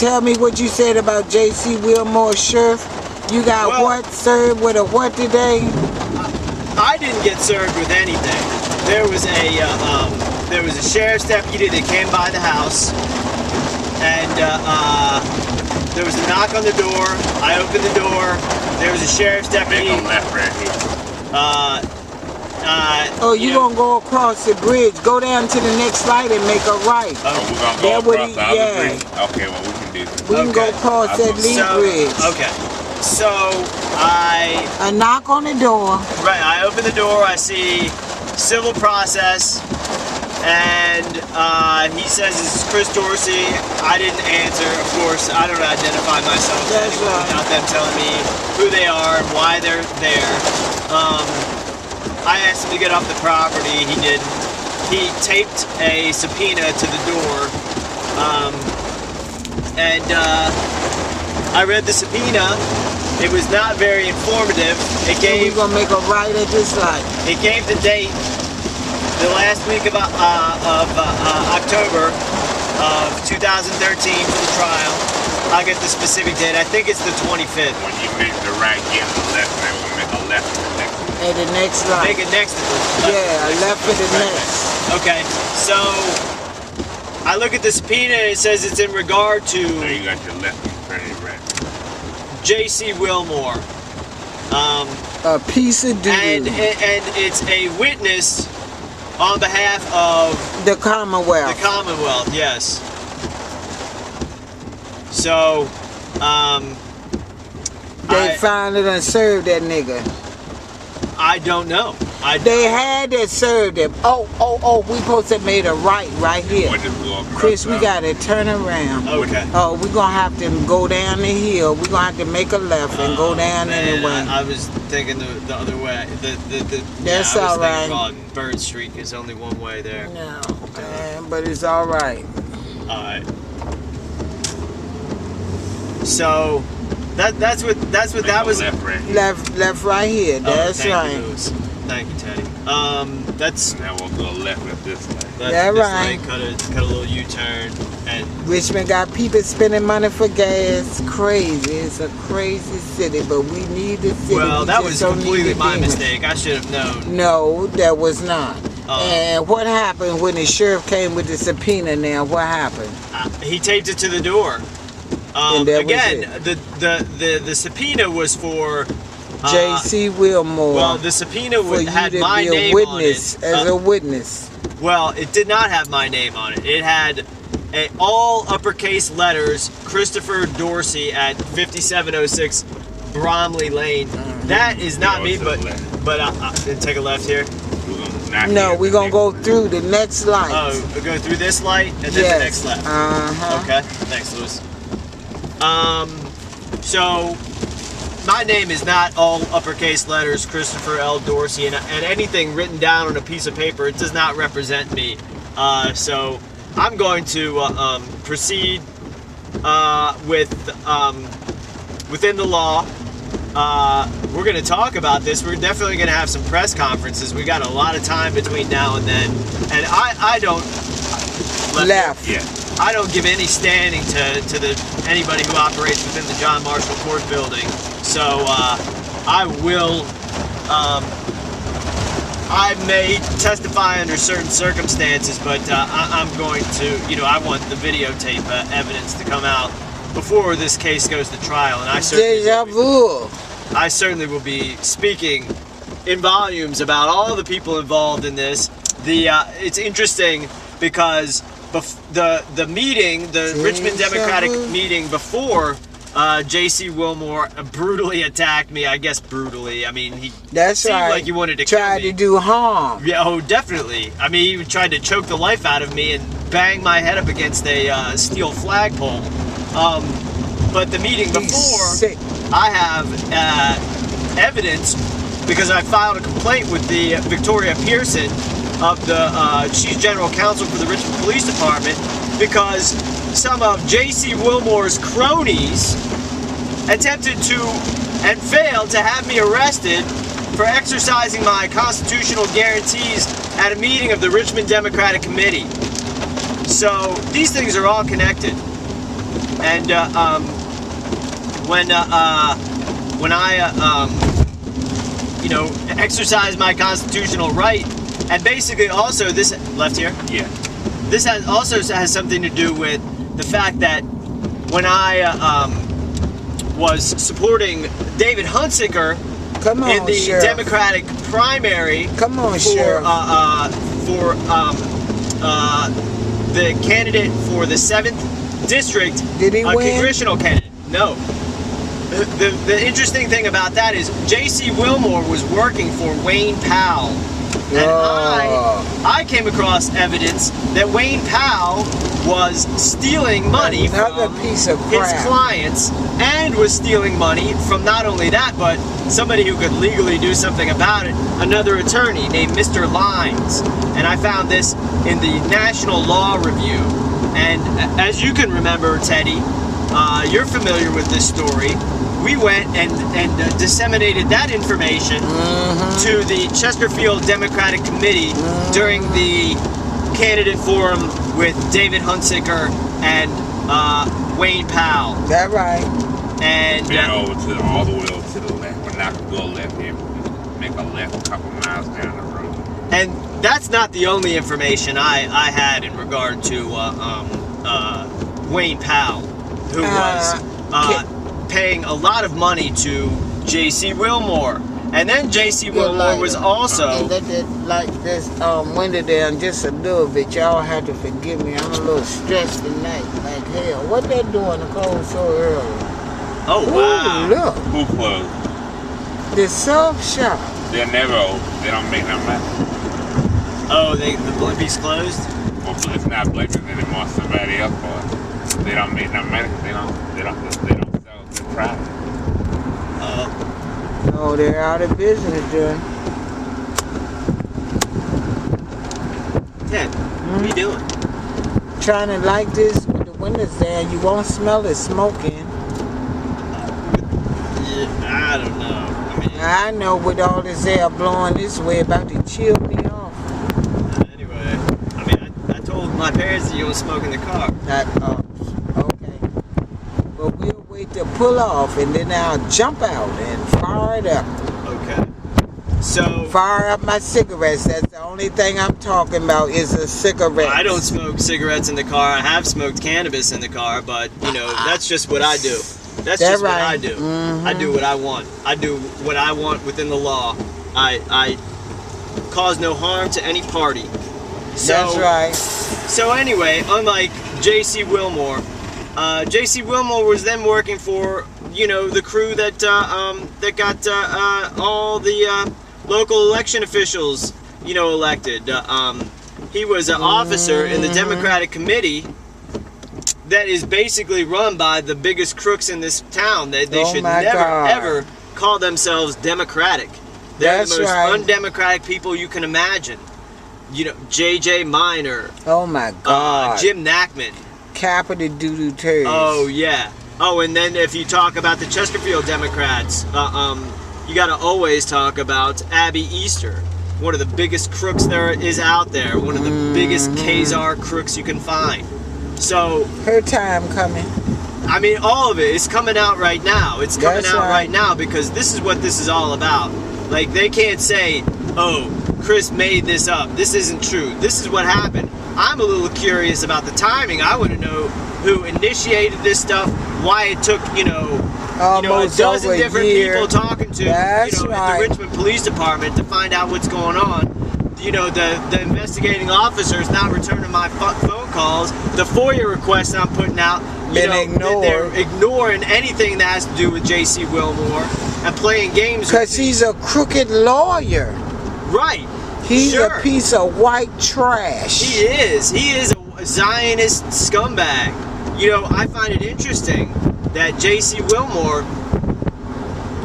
tell me what you said about J.C. Wilmore Sheriff. You got what served with a what today? I didn't get served with anything. There was a sheriff's deputy that came by the house, and there was a knock on the door. I opened the door. There was a sheriff's deputy. Make a left right here. Oh, you gonna go across the bridge? Go down to the next light and make a right. Oh, we're gonna go across the other bridge. Okay, well we can do that. We can go across that Lee Bridge. Okay. So a knock on the door. Right. I open the door. I see civil process, and he says, "This is Chris Dorsey." I didn't answer. Of course, I don't identify myself without them telling me who they are and why they're there. I asked him to get off the property. He didn't. He taped a subpoena to the door, and I read the subpoena. It was not very informative. It gave. So we're gonna make a right at this light. It gave the date, the last week of October of 2013 for the trial. I'll get the specific date. I think it's the 25th. When you make the right, get the left, and we'll make a left for the next one. At the next light. Make it next to the left. Yeah, left for the next. Okay, so I look at the subpoena and it says it's in regard to. So you got your left and turn it right. J.C. Wilmore. A piece of dude. And it's a witness on behalf of the Commonwealth. The Commonwealth, yes. So, they finally done served that nigga. I don't know. They had to serve them. Oh, we supposed to have made a right here. Chris, we gotta turn around. Okay. Oh, we're gonna have to go down the hill. We're gonna have to make a left and go down anyway. I was thinking the other way. That's all right. On Bird Street is only one way there. No, man, but it's all right. All right. So that's what that was. Left right here. Left right here. That's right. Thank you, Teddy. That's. Now we'll go left at this way. That's right. Cut a little U-turn and. Richmond got people spending money for gas. Crazy. It's a crazy city, but we need the city. Well, that was completely my mistake. I should have known. No, that was not. And what happened when the sheriff came with the subpoena? Now, what happened? He taped it to the door. Again, the subpoena was for J.C. Wilmore. Well, the subpoena had my name on it. As a witness. Well, it did not have my name on it. It had all uppercase letters, Christopher Dorsey at 5706 Bromley Lane. That is not me, but take a left here. No, we're going to go through the next light. Oh, we go through this light and then the next left. Okay, thanks, Louis. So my name is not all uppercase letters, Christopher L. Dorsey, and anything written down on a piece of paper, it does not represent me. So I'm going to proceed within the law. We're going to talk about this. We're definitely going to have some press conferences. We got a lot of time between now and then, and I don't left. Yeah. I don't give any standing to anybody who operates within the John Marshall Court building. So I will. I may testify under certain circumstances, but I'm going to. I want the videotape evidence to come out before this case goes to trial, and I certainly will be speaking in volumes about all the people involved in this. It's interesting because the meeting, the Richmond Democratic meeting before J.C. Wilmore brutally attacked me. I guess brutally. I mean, he seemed like he wanted to try to do harm. Yeah, oh, definitely. I mean, he tried to choke the life out of me and bang my head up against a steel flagpole. But the meeting before, I have evidence because I filed a complaint with the Victoria Pearson of the Chief General Counsel for the Richmond Police Department because some of J.C. Wilmore's cronies attempted to and failed to have me arrested for exercising my constitutional guarantees at a meeting of the Richmond Democratic Committee. So these things are all connected. And when I you know, exercise my constitutional right, and basically also this left here. Yeah. This also has something to do with the fact that when I was supporting David Hunsaker in the Sheriff. Democratic primary Come on, for Sheriff. The candidate for the 7th district, Did he win? congressional candidate. No. The interesting thing about that is J.C. Wilmore was working for Wayne Powell. And I came across evidence that Wayne Powell was stealing money Another from piece of his crap. clients, and was stealing money from not only that, but somebody who could legally do something about it, another attorney named Mr. Lines. And I found this in the National Law Review. And as you can remember, Teddy, you're familiar with this story. We went and disseminated that information to the Chesterfield Democratic Committee during the candidate forum with David Hunsaker and Wayne Powell. That right. And Then over to all the way over to the left. We're not gonna go left here. Make a left a couple miles down the road. and that's not the only information I had in regard to Wayne Powell, who was paying a lot of money to J.C. Wilmore. And then J.C. Wilmore was also... Like this window down just a little bit. Y'all have to forgive me. I'm a little stressed tonight. Like hell. What they doing to cold so early? Oh, wow. Ooh, look. Who closed? The sub shop. They're never open. They don't make no money. Oh, the Blimpies closed? Well, it's not Blakely anymore. Somebody else for it. They don't make no money. They don't sell to private. Oh, they're out of business, dude. Ted, what are you doing? Trying to light this with the windows down. You won't smell it smoking. I don't know. I know with all this air blowing this way about to chill me off. Anyway, I told my parents that you don't smoke in the car. Okay. But we'll wait to pull off and then I'll jump out and fire it up. Okay. So... Fire up my cigarettes. That's the only thing I'm talking about is a cigarette. I don't smoke cigarettes in the car. I have smoked cannabis in the car, but, you know, that's just what I do. That's just what I do. I do what I want. I do what I want within the law. I cause no harm to any party. So, that's right. So anyway, unlike J.C. Wilmore, J.C. Wilmore was then working for, you know, the crew that got all the local election officials, you know, elected. He was an officer in the Democratic Committee that is basically run by the biggest crooks in this town. They should never, ever call themselves Democratic. They're the most undemocratic people you can imagine. You know, J.J. Minor. Oh my God. Jim Nachman. Capital doo-doo turds. Oh, yeah. Oh, and then if you talk about the Chesterfield Democrats, you got to always talk about Abby Easter. One of the biggest crooks there is out there. One of the biggest Khazar crooks you can find. So her time coming. I mean, all of it is coming out right now. It's coming out right now because this is what this is all about. Like, they can't say, oh, Chris made this up. This isn't true. This is what happened. I'm a little curious about the timing. I want to know who initiated this stuff, why it took, a dozen different people talking to, at the Richmond Police Department to find out what's going on. You know, the investigating officers not returning my phone calls. The FOIA requests I'm putting out, they're ignoring anything that has to do with J.C. Wilmore and playing games. Because he's a crooked lawyer. Right. He's a piece of white trash. He is. He is a Zionist scumbag. You know, I find it interesting that J.C. Wilmore,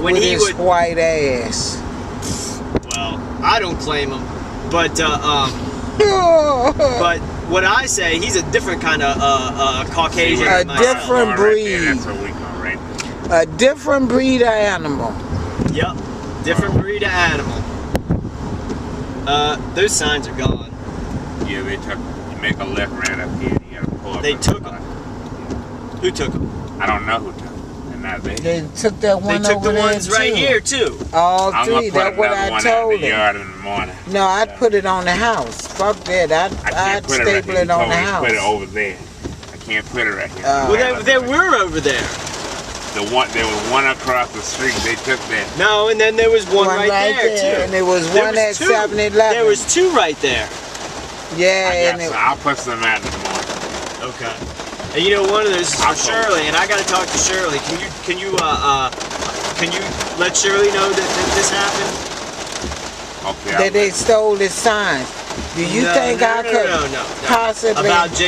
when with he his would white ass. Well, I don't claim him, but but what I say, he's a different kind of Caucasian. A different breed. A different breed of animal. Yep, different breed of animal. Those signs are gone. Yeah, they took. You make a left right up here. You gotta pull up. They took them. Who took them? I don't know who took them. They're not there. They took that one They took over the there ones right too. here too. All I'm three. gonna That's put what another I one out told in the him. yard in the morning. No, I'd put it on the house. Fuck that. I I'd can't put it right staple here. it on the He told me to put it house. over there. I can't put it right here. Well, they were over there. There was one across the street. They took that. No, and then there was one right there too. And there was There one was at two. 7-Eleven. There was two right there. Yeah, and I'll put some out in the morning. Okay. And you know, one of those is for Shirley, and I got to talk to Shirley. Can you let Shirley know that this happened? Okay. that they stole his signs. Do you think I could possibly about Jason?